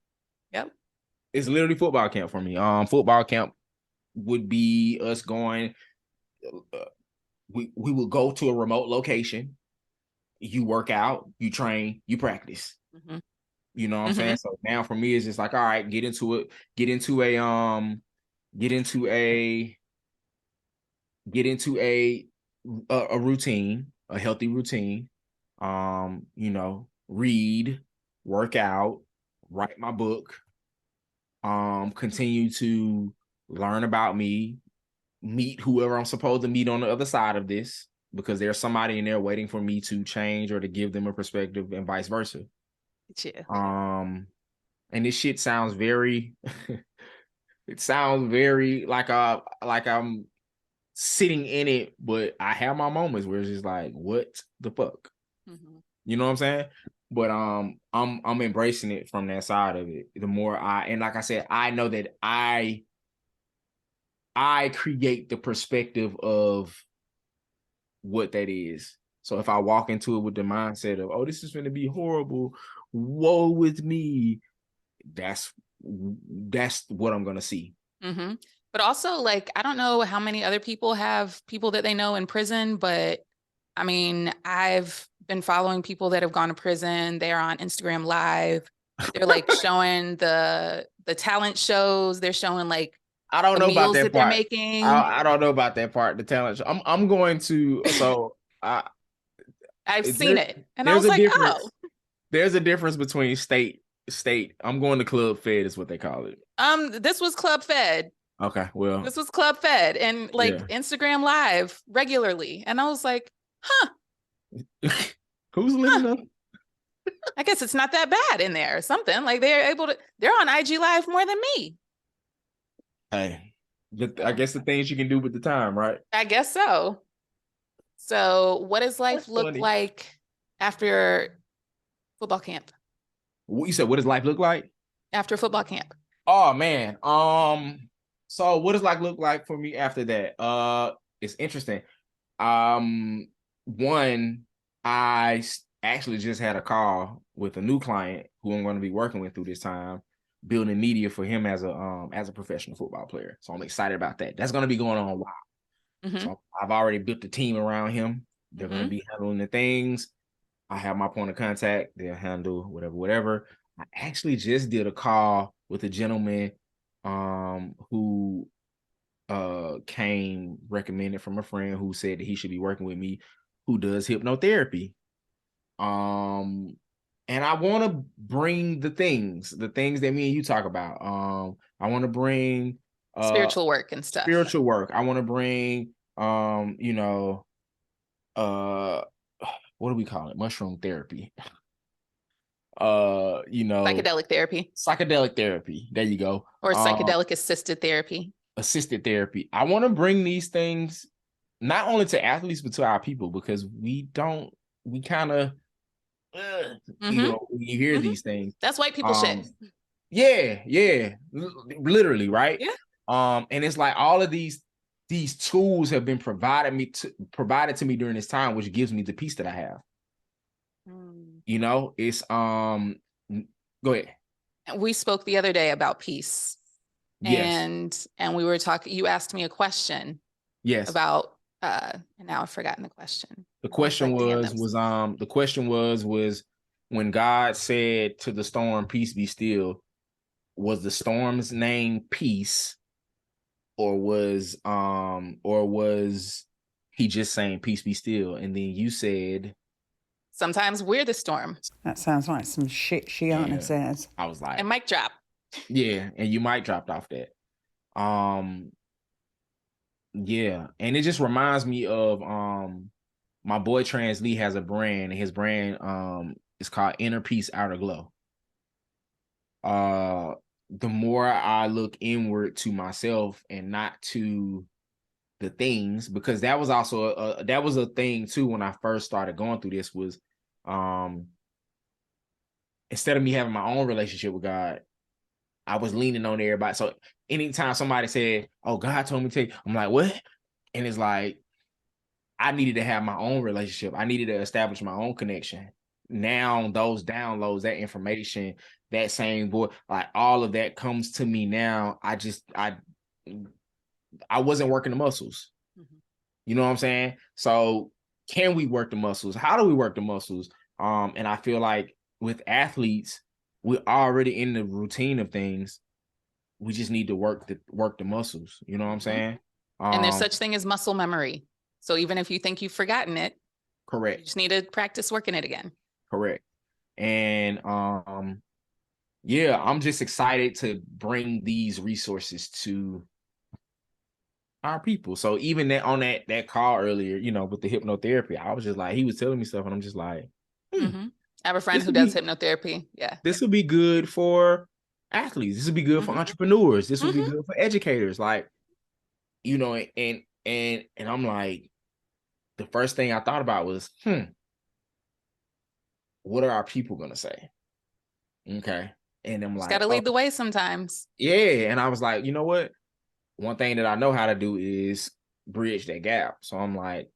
Yep. It's literally football camp for me. Football camp would be us going. We would go to a remote location. You work out, you train, you practice. You know what I'm saying? So now for me, it's just like, all right, get into it. Get into a routine, a healthy routine. You know, read, work out, write my book, continue to learn about me, meet whoever I'm supposed to meet on the other side of this, because there's somebody in there waiting for me to change or to give them a perspective, and vice versa. And this shit sounds very it sounds very like I'm sitting in it, but I have my moments where it's just like, what the fuck? You know what I'm saying? But I'm embracing it from that side of it. The more and like I said, I know that I create the perspective of what that is. So if I walk into it with the mindset of, oh, this is going to be horrible, woe with me, that's what I'm going to see. But also, like, I don't know how many other people have people that they know in prison, but I mean, I've been following people that have gone to prison. They're on Instagram Live. They're like showing the talent shows. They're showing like I don't know about that part. They're making. I don't know about that part. The talent show. I'm going to. So I've seen it, and I was like, oh. There's a difference between state. I'm going to Club Fed is what they call it. This was Club Fed. Okay, well, this was Club Fed and like Instagram Live regularly, and I was like, huh. Who's living up? I guess it's not that bad in there or something. Like they're on IG Live more than me. Hey, I guess the things you can do with the time, right? I guess so. So what does life look like after football camp? What you said, what does life look like? After football camp. Oh man. So what does life look like for me after that? It's interesting. one, actually just had a call with a new client who I'm going to be working with through this time, building media for him as a professional football player. So I'm excited about that. That's going to be going on a while. Mm-hmm. So I've already built the team around him. They're going to be handling the things. I have my point of contact. They'll handle whatever. I actually just did a call with a gentleman who came recommended from a friend who said that he should be working with me, who does hypnotherapy. And I want to bring the things that me and you talk about. I want to bring spiritual work and stuff. Spiritual work. I want to bring you know, what do we call it? Mushroom therapy. You know, psychedelic therapy. There you go. Or psychedelic assisted therapy. Assisted therapy. I want to bring these things not only to athletes but to our people, because we kind of you know, when you hear these things, that's white people shit. Yeah, literally, right? Yeah. And it's like all of these tools have been provided to me during this time, which gives me the peace that I have. You know, it's go ahead. We spoke the other day about peace. Yes. And we were talking, you asked me a question. Yes. About and now I've forgotten the question. The question was when God said to the storm, peace be still, was the storm's name peace, or was he just saying peace be still? And then you said sometimes we're the storm. That sounds like some shit Shiana says. I was like, and mic drop. Yeah, and you might dropped off that. Yeah, and it just reminds me of my boy Trans Lee has a brand, and his brand is called Inner Peace Outer Glow. The more I look inward to myself and not to the things, because that was also a thing too when I first started going through this, was instead of me having my own relationship with God, I was leaning on everybody. So anytime somebody said, "Oh, God told me to," I'm like, "What?" And it's like, I needed to have my own relationship. I needed to establish my own connection. Now those downloads, that information, that same voice, like all of that comes to me now. I wasn't working the muscles. You know what I'm saying? So can we work the muscles? How do we work the muscles? And I feel like with athletes, we're already in the routine of things. We just need to work the muscles. You know what I'm saying? And there's such thing as muscle memory. So even if you think you've forgotten it, correct, you just need to practice working it again. Correct. And yeah, I'm just excited to bring these resources to our people. So even on that call earlier, you know, with the hypnotherapy, I was just like, he was telling me stuff, and I'm just like, I have a friend who does hypnotherapy. Yeah, this would be good for athletes. This would be good for entrepreneurs. This would be good for educators. Like, you know, and I'm like, the first thing I thought about was, what are our people gonna say? Okay. And I'm like, gotta lead the way sometimes. Yeah. And I was like, you know what? One thing that I know how to do is bridge that gap. So I'm like,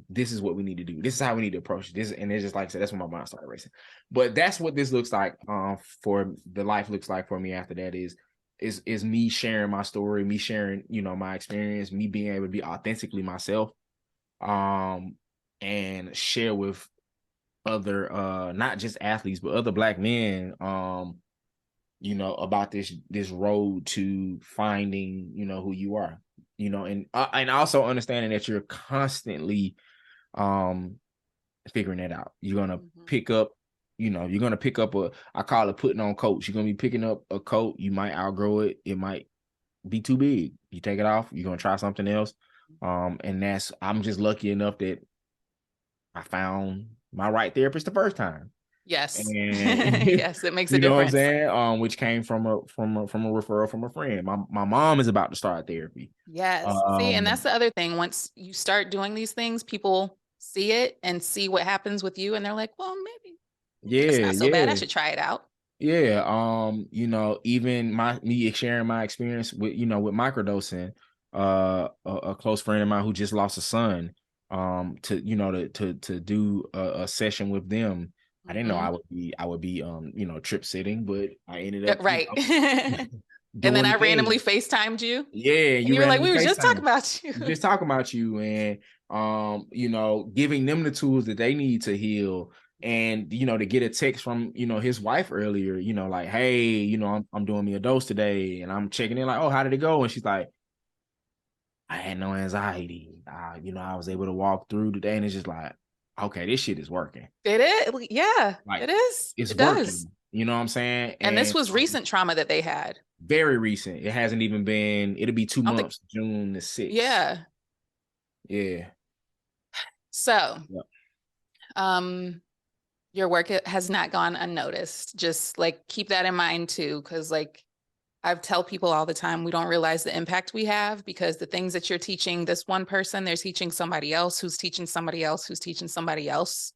this is what we need to do. This is how we need to approach this. And it's just like I said, that's when my mind started racing. But that's what this looks like for the life looks like for me after that is me sharing my story, me sharing, you know, my experience, me being able to be authentically myself, and share with other not just athletes but other Black men, you know, about this road to finding, you know, who you are, you know, and also understanding that you're constantly figuring it out. You're gonna pick up, you know, you're gonna pick up I call it putting on coats. You're gonna be picking up a coat. You might outgrow it. It might be too big. You take it off. You're gonna try something else. And I'm just lucky enough that I found my right therapist the first time. Yes. And yes, it makes a difference. You know what I'm saying? Which came from a referral from a friend. My mom is about to start therapy. Yes. See, and that's the other thing. Once you start doing these things, people see it and see what happens with you, and they're like, well, maybe it's not so bad. I should try it out. Yeah. You know, even me sharing my experience with, you know, with microdosing, a close friend of mine who just lost a son, to to do a session with them. I didn't know I would be trip sitting, but I ended up Right. And then doing I the randomly thing. FaceTimed you. Yeah, And you you were like, randomly we were just talking FaceTime. about you. Just talking about you, and giving them the tools that they need to heal. And to get a text from his wife earlier, like, hey, I'm doing me a dose today, and I'm checking in like, oh, how did it go? And she's like, I had no anxiety. I was able to walk through today, and it's just like, okay, this shit is working. It is. Yeah, Like, it is. it's It does. working. You know what I'm saying? And this And was recent trauma that they had. very recent. It hasn't even been. It'll be 2 I don't think, months, June the 6th. yeah. Yeah. So, Yep. your work has not gone unnoticed. Just like keep that in mind too, because like I tell people all the time, we don't realize the impact we have because the things that you're teaching this one person, they're teaching somebody else who's teaching somebody else who's teaching somebody else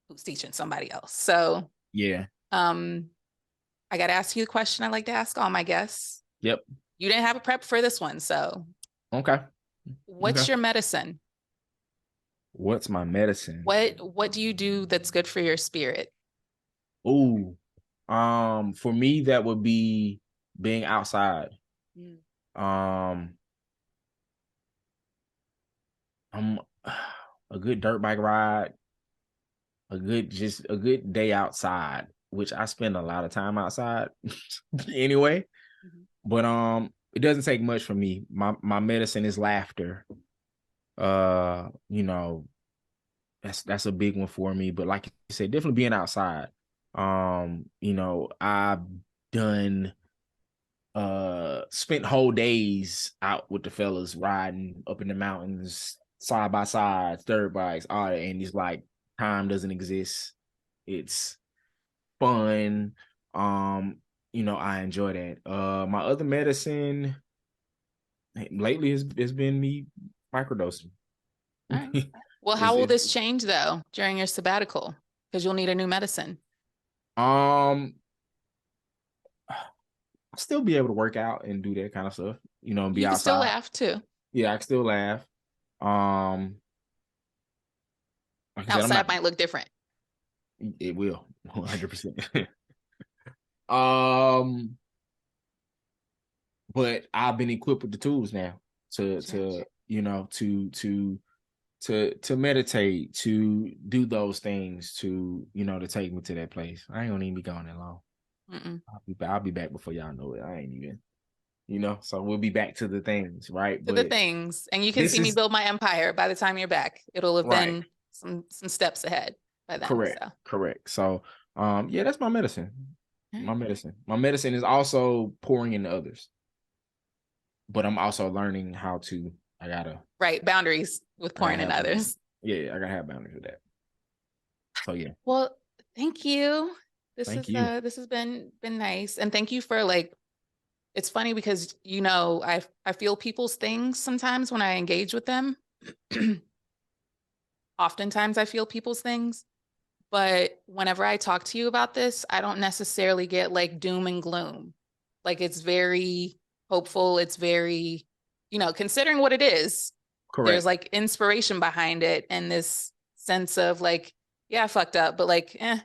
who's teaching somebody else. So, Yeah. I got to ask you a question I like to ask all my guests. Yep. You didn't have a prep for this one, so Okay. what's your medicine? What's my medicine? What do you do that's good for your spirit? Ooh. For me, that would be being outside. I'm a good dirt bike ride, a good day outside, which I spend a lot of time outside anyway. But it doesn't take much for me. My medicine is laughter. That's a big one for me. But like you said, definitely being outside. I've done spent whole days out with the fellas riding up in the mountains, side by side, dirt bikes, all that, and it's like time doesn't exist. It's fun. I enjoy that. My other medicine lately has been me microdosing. All right. Well, how will this change though during your sabbatical? Because you'll need a new medicine. I'll still be able to work out and do that kind of stuff, and be You can outside. still laugh too. Yeah, I can still laugh. Like I said, Outside might look different. It will 100%. But I've been equipped with the tools now to meditate, to do those things, to take me to that place. I ain't gonna even be gone that long. I'll be back before y'all know it. I ain't even, so we'll be back to the things, right? To the things. And you can see me build my empire by the time you're back. It'll have been some steps ahead by then. Correct. So yeah, that's my medicine. My medicine is also pouring into others. But I'm also learning how to, boundaries with pouring in others. Yeah, I gotta have boundaries with that. So yeah. Well, thank you. This has been nice. And thank you for it's funny because I feel people's things sometimes when I engage with them. Oftentimes I feel people's things, but whenever I talk to you about this, I don't necessarily get doom and gloom. It's very hopeful. It's very, considering what it is, correct. There's inspiration behind it and this sense of yeah, I fucked up, but I'm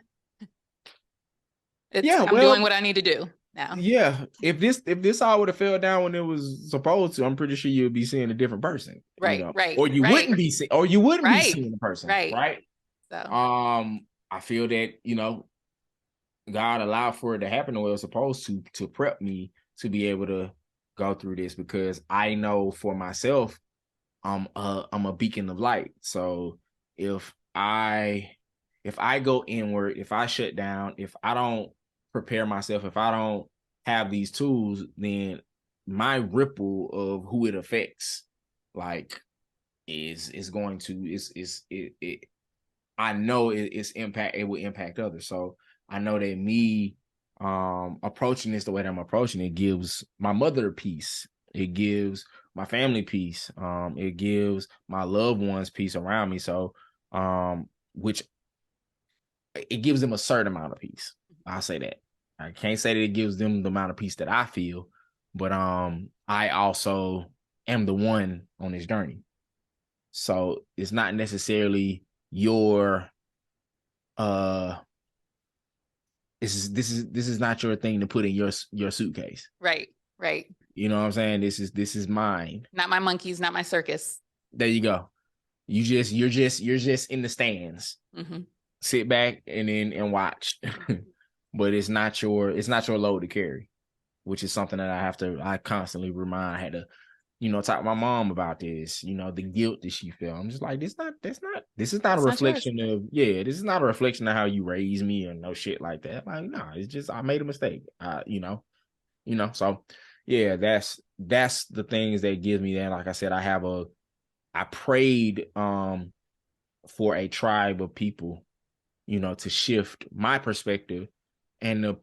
doing what I need to do now. Yeah. If this all would have fell down when it was supposed to, I'm pretty sure you'd be seeing a different person. Right. Or you wouldn't be seeing, be seeing the person. Right. So I feel that, God allowed for it to happen the way it was supposed to prep me to be able to go through this, because I know for myself, I'm a beacon of light. So if I go inward, if I shut down, if I don't prepare myself, if I don't have these tools, then my ripple of who it affects, is going to I know it will impact others. So I know that me approaching this the way that I'm approaching it gives my mother peace. It gives my family peace. It gives my loved ones peace around me. So which it gives them a certain amount of peace. I'll say that. I can't say that it gives them the amount of peace that I feel, but I also am the one on this journey. So it's not necessarily your this is not your thing to put in your suitcase. Right. Right. You know what I'm saying? This is mine. Not my monkeys, not my circus. There you go. You're just in the stands. Mm-hmm. Sit back and watch. But it's not your load to carry, which is something that I constantly remind. I had to, talk to my mom about this, the guilt that she felt. I'm just like, this is not a reflection of, this is not a reflection of how you raised me or no shit like that. Like, no, it's just, I made a mistake. So yeah, that's the things that give me that. Like I said, I prayed for a tribe of people, to shift my perspective, and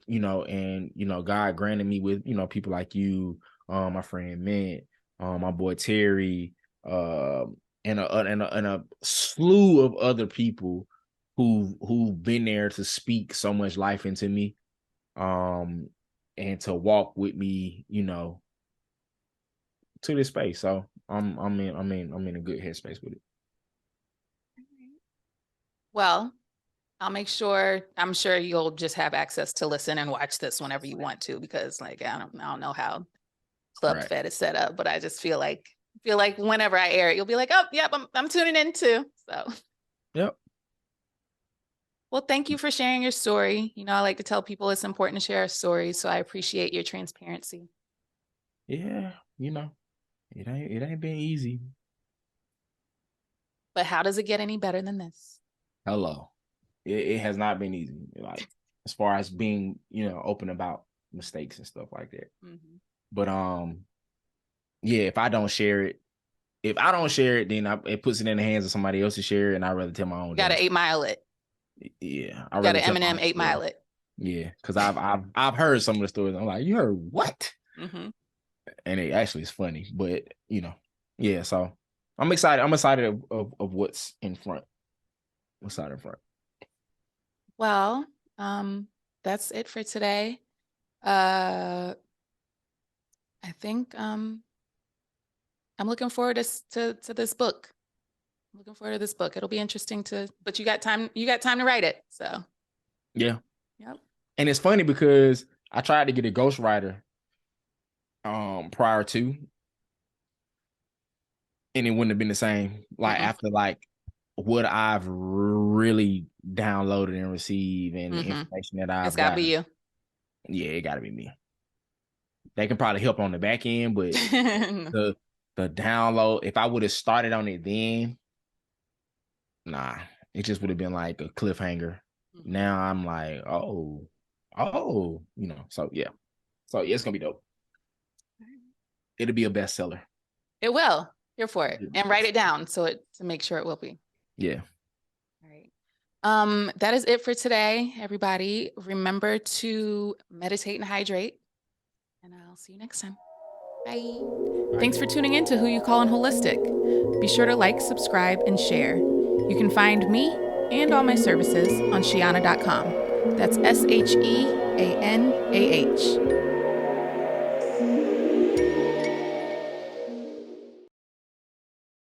God granted me with, people like you, my friend Mint, my boy Terry, and a slew of other people who've been there to speak so much life into me, and to walk with me, to this space. So I'm in a good headspace with it. Well, I'm sure you'll just have access to listen and watch this whenever you want to, because like, I don't know how Club Right. Fed is set up, but I just feel like whenever I air it, you'll be like, oh, yep, I'm tuning in too. So, yep. Well, thank you for sharing your story. I like to tell people it's important to share our stories, so I appreciate your transparency. Yeah, it ain't been easy. But how does it get any better than this? Hello. It has not been easy, like, as far as being, open about mistakes and stuff like that. Mm-hmm. But yeah, if I don't share it, then it puts it in the hands of somebody else to share it, and I'd rather tell my own. Got to 8 Mile it. Yeah, I got to Eminem 8 Mile it. Yeah, because I've heard some of the stories. I'm like, you heard what? Mm-hmm. And it actually is funny, but yeah. So I'm excited. I'm excited of what's in front. What's out in front. Well, that's it for today. I think I'm looking forward to this book. I'm looking forward to this book. It'll be interesting but you got time to write it. So yeah. Yep. And it's funny because I tried to get a ghostwriter prior to, and it wouldn't have been the same. Like after like what I've really downloaded and received, and the information that I've got to be you. Yeah, it got to be me. They can probably help on the back end, but the download, if I would have started on it then, nah, it just would have been like a cliffhanger. Now I'm like, oh, so yeah. So yeah, it's gonna be dope. It'll be a bestseller. It will. Here for it. And write it down to make sure it will be. Yeah. All right. That is it for today, everybody. Remember to meditate and hydrate. And I'll see you next time. Bye. Thanks for tuning in to Who You Callin' Holistic. Be sure to like, subscribe, and share. You can find me and all my services on Sheanah.com. That's SHEANAH.